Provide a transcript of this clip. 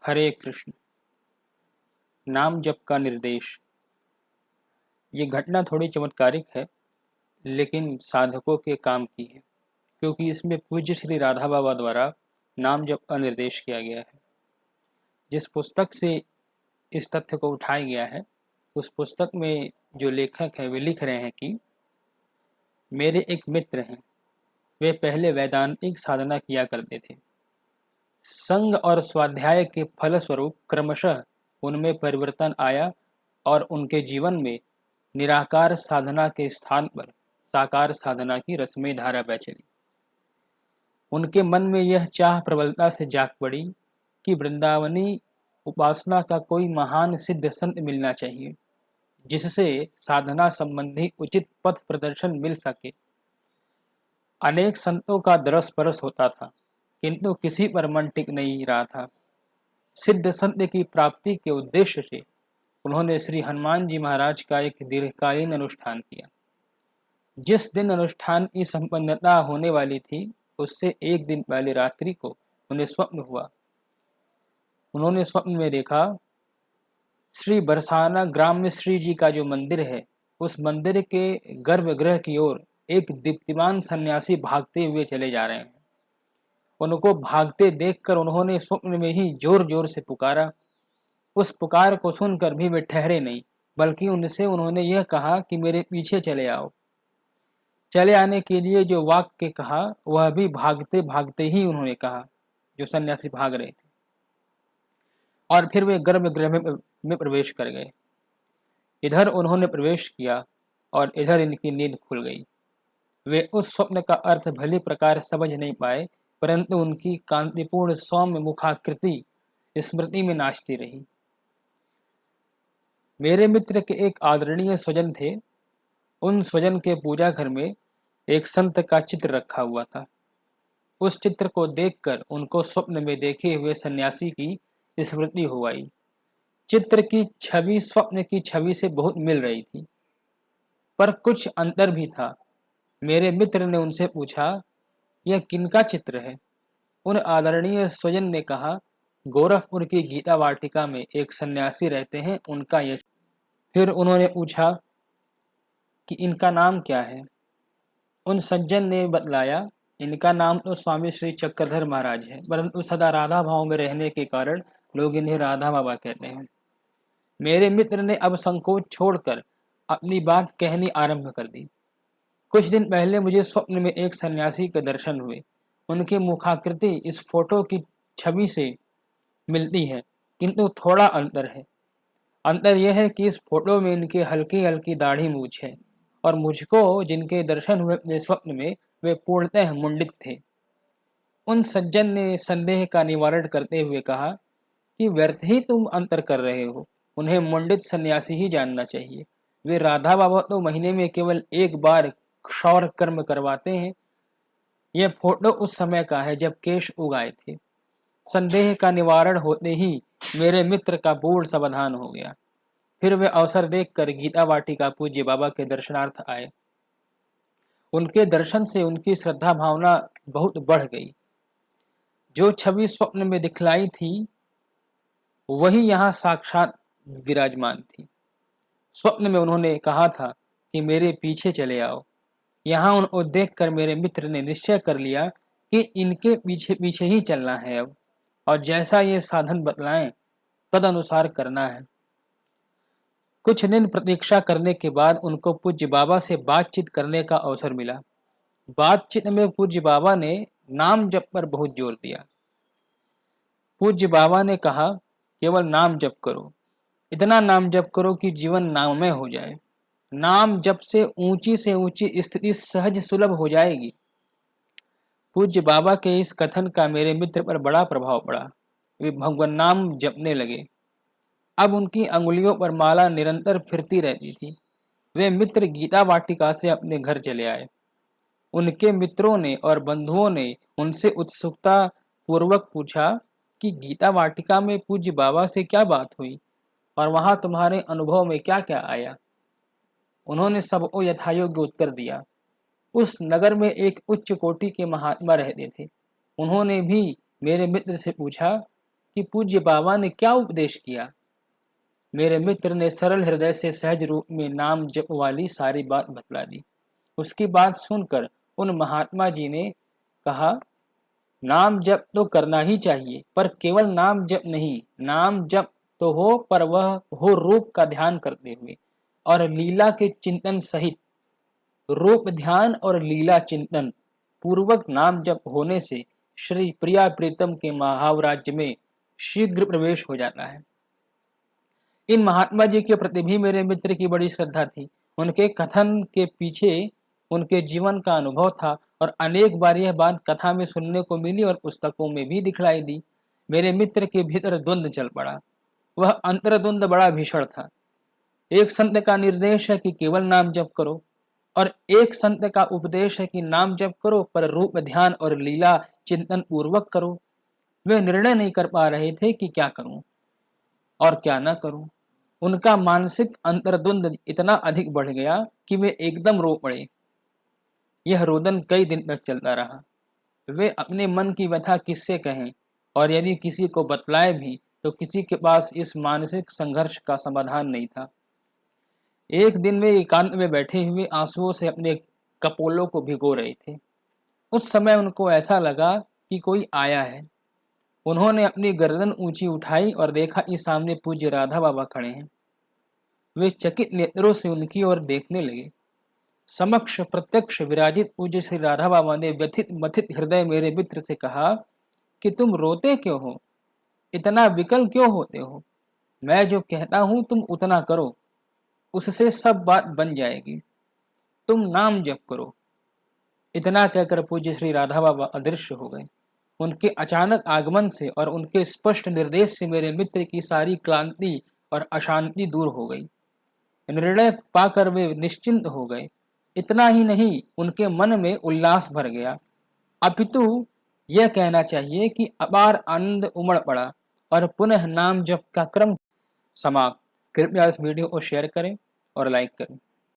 हरे कृष्ण। नाम जप का निर्देश। ये घटना थोड़ी चमत्कारिक है, लेकिन साधकों के काम की है, क्योंकि इसमें पूज्य श्री राधा बाबा द्वारा नाम जप का निर्देश किया गया है। जिस पुस्तक से इस तथ्य को उठाया गया है, उस पुस्तक में जो लेखक है वे लिख रहे हैं कि मेरे एक मित्र हैं, वे पहले वैदांतिक साधना किया करते थे। संग और स्वाध्याय के फलस्वरूप क्रमशः उनमें परिवर्तन आया और उनके जीवन में निराकार साधना के स्थान पर साकार साधना की रस्में धारा बह चली। उनके मन में यह चाह प्रबलता से जाग पड़ी कि वृंदावनी उपासना का कोई महान सिद्ध संत मिलना चाहिए, जिससे साधना संबंधी उचित पथ प्रदर्शन मिल सके। अनेक संतों का दरस परस होता था, किंतु किसी पर मन टिक नहीं रहा था। सिद्ध संत की प्राप्ति के उद्देश्य से उन्होंने श्री हनुमान जी महाराज का एक दीर्घकालीन अनुष्ठान किया। जिस दिन अनुष्ठान की संपन्नता होने वाली थी, उससे एक दिन पहले रात्रि को उन्हें स्वप्न हुआ। उन्होंने स्वप्न में देखा श्री बरसाना ग्राम में श्री जी का जो मंदिर है, उस मंदिर के गर्भगृह की ओर एक दीप्तिमान सन्यासी भागते हुए चले जा रहे हैं। उनको भागते देखकर उन्होंने स्वप्न में ही जोर जोर से पुकारा। उस पुकार को सुनकर भी वे ठहरे नहीं, बल्कि उन्होंने यह कहा कि मेरे पीछे चले आओ। चले आने के लिए जो वाक्य कहा, वह भी भागते भागते ही उन्होंने कहा, जो सन्यासी भाग रहे थे। और फिर वे गर्भगृह में प्रवेश कर गए। इधर उन्होंने प्रवेश किया और इधर इनकी नींद खुल गई। वे उस स्वप्न का अर्थ भली प्रकार समझ नहीं पाए, परंतु उनकी कांतिपूर्ण सौम्य मुखाकृति स्मृति में नाचती रही। मेरे मित्र के एक आदरणीय स्वजन थे। उन स्वजन के पूजा घर में एक संत का चित्र रखा हुआ था। उस चित्र को देखकर उनको स्वप्न में देखे हुए सन्यासी की स्मृति हो आई। चित्र की छवि स्वप्न की छवि से बहुत मिल रही थी, पर कुछ अंतर भी था। मेरे मित्र ने उनसे पूछा, यह किनका चित्र है? उन आदरणीय स्वजन ने कहा, गोरखपुर की गीता वाटिका में एक सन्यासी रहते हैं, उनका यह। फिर उन्होंने पूछा कि इनका नाम क्या है? उन सज्जन ने बतलाया, इनका नाम तो स्वामी श्री चक्रधर महाराज है, परंतु सदा राधा भाव में रहने के कारण लोग इन्हें राधा बाबा कहते हैं। मेरे मित्र ने अब संकोच छोड़कर अपनी बात कहनी आरंभ कर दी। कुछ दिन पहले मुझे स्वप्न में एक सन्यासी के दर्शन हुए। उनकी मुखाकृति इस फोटो की छवि से मिलती है, किंतु थोड़ा अंतर है। अंतर यह है कि इस फोटो में इनकी हल्की हल्की दाढ़ी मूछ है, और मुझको जिनके दर्शन हुए अपने स्वप्न में, वे पूर्णतः मुंडित थे। उन सज्जन ने संदेह का निवारण करते हुए कहा कि व्यर्थ ही तुम अंतर कर रहे हो, उन्हें मुंडित सन्यासी ही जानना चाहिए। वे राधा बाबा तो महीने में केवल एक बार क्षौर कर्म करवाते हैं। यह फोटो उस समय का है जब केश उगाए थे। संदेह का निवारण होते ही मेरे मित्र का पूर्ण समाधान हो गया। फिर वे अवसर देखकर गीता वाटिका पूज्य बाबा के दर्शनार्थ आए। उनके दर्शन से उनकी श्रद्धा भावना बहुत बढ़ गई। जो छवि स्वप्न में दिखलाई थी, वही यहाँ साक्षात विराजमान थी। स्वप्न में उन्होंने कहा था कि मेरे पीछे चले आओ। यहाँ उनको देखकर मेरे मित्र ने निश्चय कर लिया कि इनके पीछे पीछे ही चलना है अब, और जैसा ये साधन बतलाएं तद अनुसार करना है। कुछ दिन प्रतीक्षा करने के बाद उनको पूज्य बाबा से बातचीत करने का अवसर मिला। बातचीत में पूज्य बाबा ने नाम जप पर बहुत जोर दिया। पूज्य बाबा ने कहा, केवल नाम जप करो, इतना नाम जप करो कि जीवन नाममय हो जाए। नाम जप से ऊंची स्थिति सहज सुलभ हो जाएगी। पूज्य बाबा के इस कथन का मेरे मित्र पर बड़ा प्रभाव पड़ा। वे भगवान नाम जपने लगे। अब उनकी अंगुलियों पर माला निरंतर फिरती रहती थी। वे मित्र गीता वाटिका से अपने घर चले आए। उनके मित्रों ने और बंधुओं ने उनसे उत्सुकता पूर्वक पूछा कि गीता वाटिका में पूज्य बाबा से क्या बात हुई और वहां तुम्हारे अनुभव में क्या क्या आया। उन्होंने सबको यथायोग्य उत्तर दिया। उस नगर में एक उच्च कोटि के महात्मा रहते थे। उन्होंने भी मेरे मित्र से पूछा कि पूज्य बाबा ने क्या उपदेश किया। मेरे मित्र ने सरल हृदय से सहज रूप में नाम जप वाली सारी बात बतला दी। उसकी बात सुनकर उन महात्मा जी ने कहा, नाम जप तो करना ही चाहिए, पर केवल नाम जप नहीं, नाम जप तो हो पर वह हो रूप का ध्यान करते हुए और लीला के चिंतन सहित। रूप ध्यान और लीला चिंतन पूर्वक नाम जप होने से श्री प्रिया प्रीतम के महावराज्य में शीघ्र प्रवेश हो जाता है। इन महात्मा जी के प्रति भी मेरे मित्र की बड़ी श्रद्धा थी। उनके कथन के पीछे उनके जीवन का अनुभव था और अनेक बार यह बात कथा में सुनने को मिली और पुस्तकों में भी दिखलाई दी। मेरे मित्र के भीतर द्वंद्व चल पड़ा। वह अंतर्द्वंद बड़ा भीषण था। एक संत का निर्देश है कि केवल नाम जप करो और एक संत का उपदेश है कि नाम जप करो पर रूप ध्यान और लीला चिंतन पूर्वक करो। वे निर्णय नहीं कर पा रहे थे कि क्या करूं और क्या ना करूं। उनका मानसिक अंतर्द्वंद इतना अधिक बढ़ गया कि वे एकदम रो पड़े। यह रोदन कई दिन तक चलता रहा। वे अपने मन की व्यथा किससे कहें और यदि किसी को बतलाए भी तो किसी के पास इस मानसिक संघर्ष का समाधान नहीं था। एक दिन वे एकांत में बैठे हुए आंसुओं से अपने कपोलों को भिगो रहे थे। उस समय उनको ऐसा लगा कि कोई आया है। उन्होंने अपनी गर्दन ऊंची उठाई और देखा कि सामने पूज्य राधा बाबा खड़े हैं। वे चकित नेत्रों से उनकी ओर देखने लगे। समक्ष प्रत्यक्ष विराजित पूज्य श्री राधा बाबा ने व्यथित मथित हृदय मेरे मित्र से कहा कि तुम रोते क्यों हो, इतना विकल क्यों होते हो। मैं जो कहता हूं तुम उतना करो, उससे सब बात बन जाएगी। तुम नाम जप करो। इतना कहकर पूज्य श्री राधा बाबा अदृश्य हो गए। उनके अचानक आगमन से और उनके स्पष्ट निर्देश से मेरे मित्र की सारी क्लांति और अशांति दूर हो गई। निर्णय पाकर वे निश्चिंत हो गए। इतना ही नहीं, उनके मन में उल्लास भर गया। अपितु यह कहना चाहिए कि अपार आनंद उमड़ पड़ा और पुनः नाम जप का क्रम समाप्त। कृपया इस वीडियो को शेयर करें और लाइक करें।